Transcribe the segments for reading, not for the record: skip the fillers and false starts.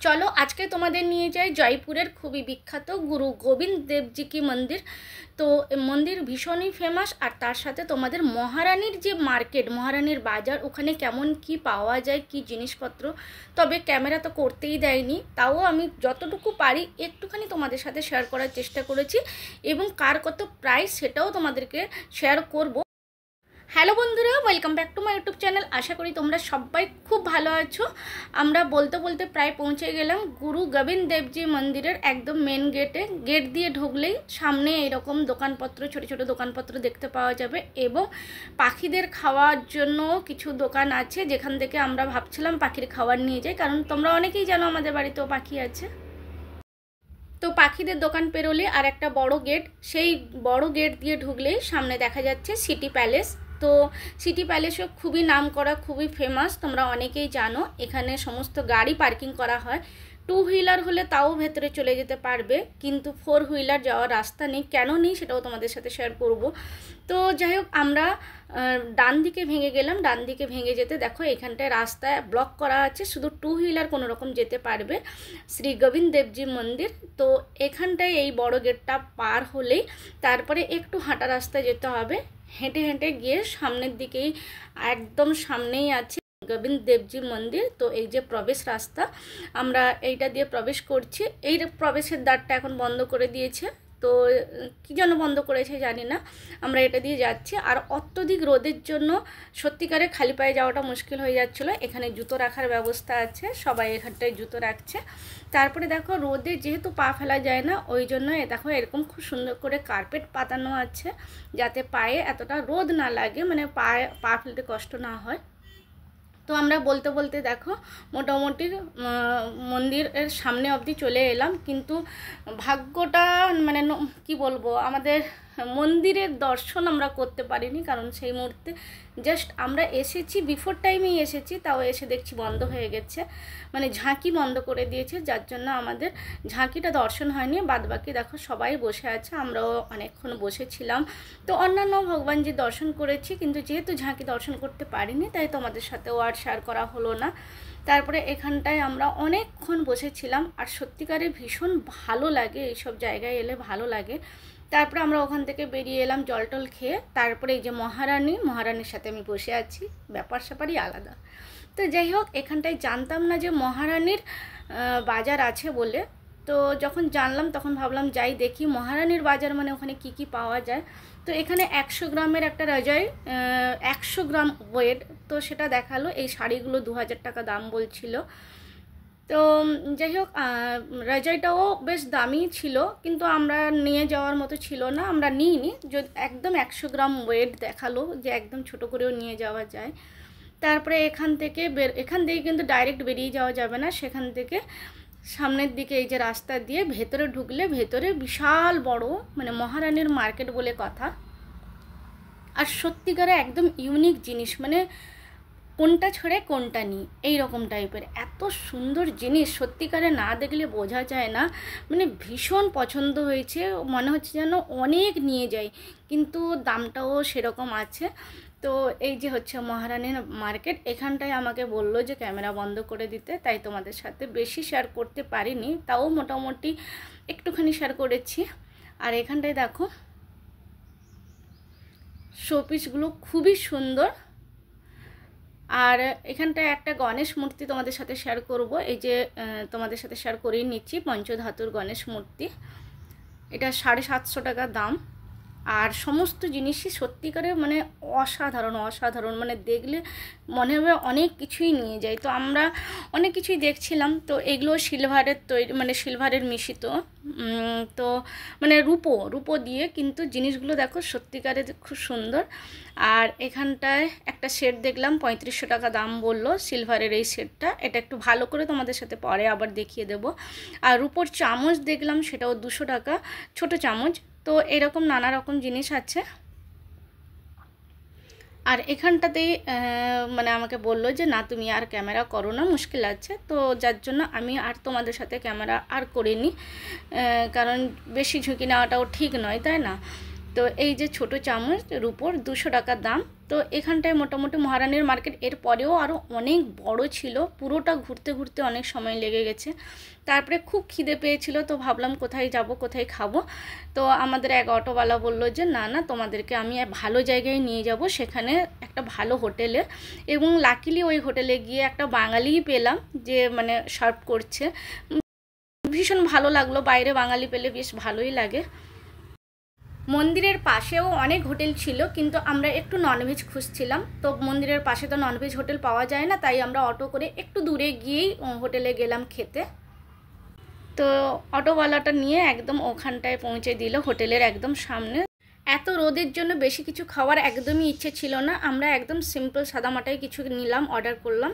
চলো আজকে তোমাদের নিয়ে যাই জয়পুরের খুবই বিখ্যাত গুরু গোবিন্দ দেবজি কি মন্দির। তো মন্দির ভীষণই ফেমাস, আর তার সাথে তোমাদের মহারানীর যে মার্কেট, মহারানীর বাজার, ওখানে কেমন কি পাওয়া যায়, কি জিনিসপত্র। তবে ক্যামেরা তো করতেই দেয়নি, তাও আমি যতটুকু পারি একটুখানি তোমাদের সাথে শেয়ার করার চেষ্টা করেছি, এবং কার কত প্রাইস সেটাও তোমাদেরকে শেয়ার করব। হ্যালো বন্ধুরা, welcome back to my YouTube channel. আশা করি তোমরা সবাই খুব ভালো আছো। আমরা বলতে বলতে প্রায় পৌঁছে গেলাম গুরু গোবিন্দ দেবজি মন্দিরের একদম মেন গেটে। গেট দিয়ে ঢুকলেই সামনে এরকম দোকানপত্র, ছোট ছোট দোকানপত্র দেখতে পাওয়া যাবে, এবং পাখিদের খাওয়ার জন্য কিছু দোকান আছে, যেখান থেকে আমরা ভাবছিলাম পাখির খাবার নিয়ে যাই, কারণ তোমরা অনেকেই জানো আমাদের বাড়িতেও পাখি আছে। তো পাখিদের দোকান পেরোলে আর একটা বড় গেট, সেই বড় গেট দিয়ে ঢুকলেই সামনে দেখা যাচ্ছে সিটি প্যালেস। তো সিটি প্যালেসও খুবই নামকরা, খুবই ফেমাস, তোমরা অনেকেই জানো। এখানে সমস্ত গাড়ি পার্কিং করা হয়। টু হুইলার হলে তাও ভেতরে চলে যেতে পারবে, কিন্তু ফোর হুইলার যাওয়ার রাস্তা নেই। কেন নেই সেটাও তোমাদের সাথে শেয়ার করব। তো যাই হোক, আমরা ডান দিকে ভেঙে গেলাম। ডান দিকে ভেঙে যেতে দেখো এখানটায় রাস্তায় ব্লক করা আছে, শুধু টু হুইলার কোনো রকম যেতে পারবে শ্রী গোবিন্দ দেবজি মন্দির। তো এখানটায় এই বড় গেটটা পার হলেই তারপরে একটু হাঁটা রাস্তায় যেতে হবে। হেঁটে হেঁটে গিয়ে সামনের দিকেই, একদম সামনেই আছে গোবিন্দ দেবজি মন্দির। তো এই যে প্রবেশ রাস্তা, আমরা এইটা দিয়ে প্রবেশ করছি। এই প্রবেশের দ্বারটা এখন বন্ধ করে দিয়েছে, তো কী জন্য বন্ধ করেছে জানি না। আমরা এটা দিয়ে যাচ্ছি, আর অত্যধিক রোদের জন্য সত্যিকারে খালি পায়ে যাওয়াটা মুশকিল হয়ে যাচ্ছিলো। এখানে জুতো রাখার ব্যবস্থা আছে, সবাই এখানটায় জুতো রাখছে। তারপরে দেখো রোদে যেহেতু পা ফেলা যায় না, ওই জন্য দেখো এরকম খুব সুন্দর করে কার্পেট পাতানো আছে, যাতে পায়ে এতটা রোদ না লাগে, মানে পা ফেলতে কষ্ট না হয়। তো আমরা বলতে বলতে দেখো মোটামুটি মন্দিরের সামনে অবধি চলে এলাম, কিন্তু ভাগ্যটা মানে কি বলবো, আমাদের মন্দিরের দর্শন আমরা করতে পারিনি, কারণ সেই মুহূর্তে জাস্ট আমরা এসেছি, বিফোর টাইমেই এসেছি, তাও এসে দেখছি বন্ধ হয়ে গেছে, মানে ঝাঁকি বন্ধ করে দিয়েছে, যার জন্য আমাদের ঝাঁকিটা দর্শন হয়নি। বাদবাকি দেখো সবাই বসে আছে, আমরাও অনেকক্ষণ বসেছিলাম। তো অন্যান্য ভগবানজির দর্শন করেছি, কিন্তু যেহেতু ঝাঁকি দর্শন করতে পারিনি, তাই তোমাদের সাথেও আর শেয়ার করা হলো না। তারপরে এখানটায় আমরা অনেকক্ষণ বসেছিলাম, আর সত্যিকারে ভীষণ ভালো লাগে, এইসব জায়গায় এলে ভালো লাগে। তারপরে আমরা ওখান থেকে বেরিয়ে এলাম জল টল খেয়ে। তারপরে এই যে মহারানীর সাথে আমি বসে আছি, ব্যাপার স্যাপারই আলাদা। তো যাই হোক, এখানটায় জানতাম না যে মহারানীর বাজার আছে বলে। তো যখন জানলাম তখন ভাবলাম যাই দেখি মহারানীর বাজার মানে ওখানে কি কি পাওয়া যায়। তো এখানে 100 গ্রামের একটা রজয়, 100 গ্রাম ওয়েট, তো সেটা দেখালো। এই শাড়িগুলো 2000 টাকা দাম বলছিল। তো যাই হোক, রজয়টাও বেশ দামি ছিল, কিন্তু আমরা নিয়ে যাওয়ার মতো ছিল না, আমরা নিইনি। যদি একদম 100 গ্রাম ওয়েট দেখালো, যে একদম ছোট করেও নিয়ে যাওয়া যায়। তারপরে এখান থেকে কিন্তু ডাইরেক্ট বেরিয়ে যাওয়া যাবে না, সেখান থেকে সামনের দিকে এই যে রাস্তা দিয়ে ভেতরে ঢুকলে ভেতরে বিশাল বড়, মানে মহারানীর মার্কেট বলে কথা। আর সত্যিকারে একদম ইউনিক জিনিস, মানে কোনটা ছেড়ে কোনটা নিই এই রকম টাইপের এত সুন্দর জিনিস, সত্যিকারে না দেখলে বোঝা যায় না। মানে ভীষণ পছন্দ হয়েছে, মনে হচ্ছে যেন অনেক নিয়ে যাই, কিন্তু দামটাও সেরকম আছে। তো এই যে হচ্ছে মহারানীর মার্কেট। এখানটায় আমাকে বললো যে ক্যামেরা বন্ধ করে দিতে, তাই তোমাদের সাথে বেশি শেয়ার করতে পারিনি, তাও মোটামুটি একটুখানি শেয়ার করেছি। আর এখানটায় দেখো শোপিসগুলো খুবই সুন্দর। আর এখানটায় একটা গণেশ মূর্তি তোমাদের সাথে শেয়ার করব। এই যে তোমাদের সাথে শেয়ার করেই নিচ্ছি, পঞ্চধাতুর গণেশ মূর্তি। এটা 750 টাকা দাম। আর সমস্ত জিনিসই সত্যিকারে মানে অসাধারণ, মানে দেখলে মনে হবে অনেক কিছুই নিয়ে যায়। তো আমরা অনেক কিছুই দেখছিলাম, তো এগুলো সিলভারের তৈরি, মানে সিলভারের মিশ্রিত, তো মানে রূপো দিয়ে, কিন্তু জিনিসগুলো দেখো সত্যিকারে খুব সুন্দর। আর এখানটায় একটা সেট দেখলাম, 3500 টাকা দাম বললো সিলভারের এই সেটটা। এটা একটু ভালো করে তোমাদের সাথে পরে আবার দেখিয়ে দেব। আর রূপোর চামচ দেখলাম, সেটাও 200 টাকা, ছোট চামচ। তো এরকম নানা রকম জিনিস আছে। আর এখানটাতেই মানে আমাকে বললো যে না তুমি আর ক্যামেরা করো না, মুশকিল আছে। তো যার জন্য আমি আর তোমাদের সাথে ক্যামেরা আর করিনি, কারণ বেশি ঝুঁকি নেওয়াটাও ঠিক নয়, তাই না। তো তো এই যে ছোট চামচের উপর 200 টাকা দাম। তো এখানটায় মোটামুটি মহারানীর মার্কেট, এর পরেও আরও অনেক বড় ছিল, পুরোটা ঘুরতে ঘুরতে অনেক সময় লেগে গেছে। তারপরে খুব খিদে পেয়েছিল, তো ভাবলাম কোথায় যাব কোথায় খাবো। তো আমাদের এক অটোওয়ালা বলল যে না না, তোমাদেরকে আমি ভালো জায়গায় নিয়ে যাব, সেখানে একটা ভালো হোটেলে। এবং লাকিলি ওই হোটেলে গিয়ে একটা বাঙালিই পেলাম যে মানে সার্ভ করছে। ভীষণ ভালো লাগলো, বাইরে বাঙালি পেলে বেশ ভালোই লাগে। মন্দিরের পাশেও অনেক হোটেল ছিল, কিন্তু আমরা একটু ননভেজ খুঁজছিলাম। তো মন্দিরের পাশে তো ননভেজ হোটেল পাওয়া যায় না, তাই আমরা অটো করে একটু দূরে গিয়েই হোটেলে গেলাম খেতে। তো অটোওয়ালাটা নিয়ে একদম ওখানটায় পৌঁছে দিল, হোটেলের একদম সামনে। এত রোদের জন্য বেশি কিছু খাওয়ার একদমই ইচ্ছে ছিল না, আমরা একদম সিম্পল সাদামাটাই কিছু নিলাম, অর্ডার করলাম।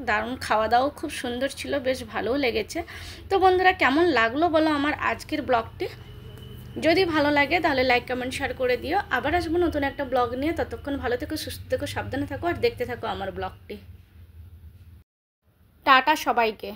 দারুণ খাওয়া দাওয়া, খুব সুন্দর ছিল, বেশ ভালোও লেগেছে। তো বন্ধুরা, কেমন লাগলো বলো আমার আজকের ব্লগটি? যদি ভালো লাগে তাহলে লাইক কমেন্ট শেয়ার করে দিও। আবার আসবো নতুন একটা ব্লগ নিয়ে, ততক্ষণ ভালো থেকো, সুস্থ থেকো, সাবধানে থাকো আর দেখতে থাকো আমার ব্লগটি। টাটা সবাইকে।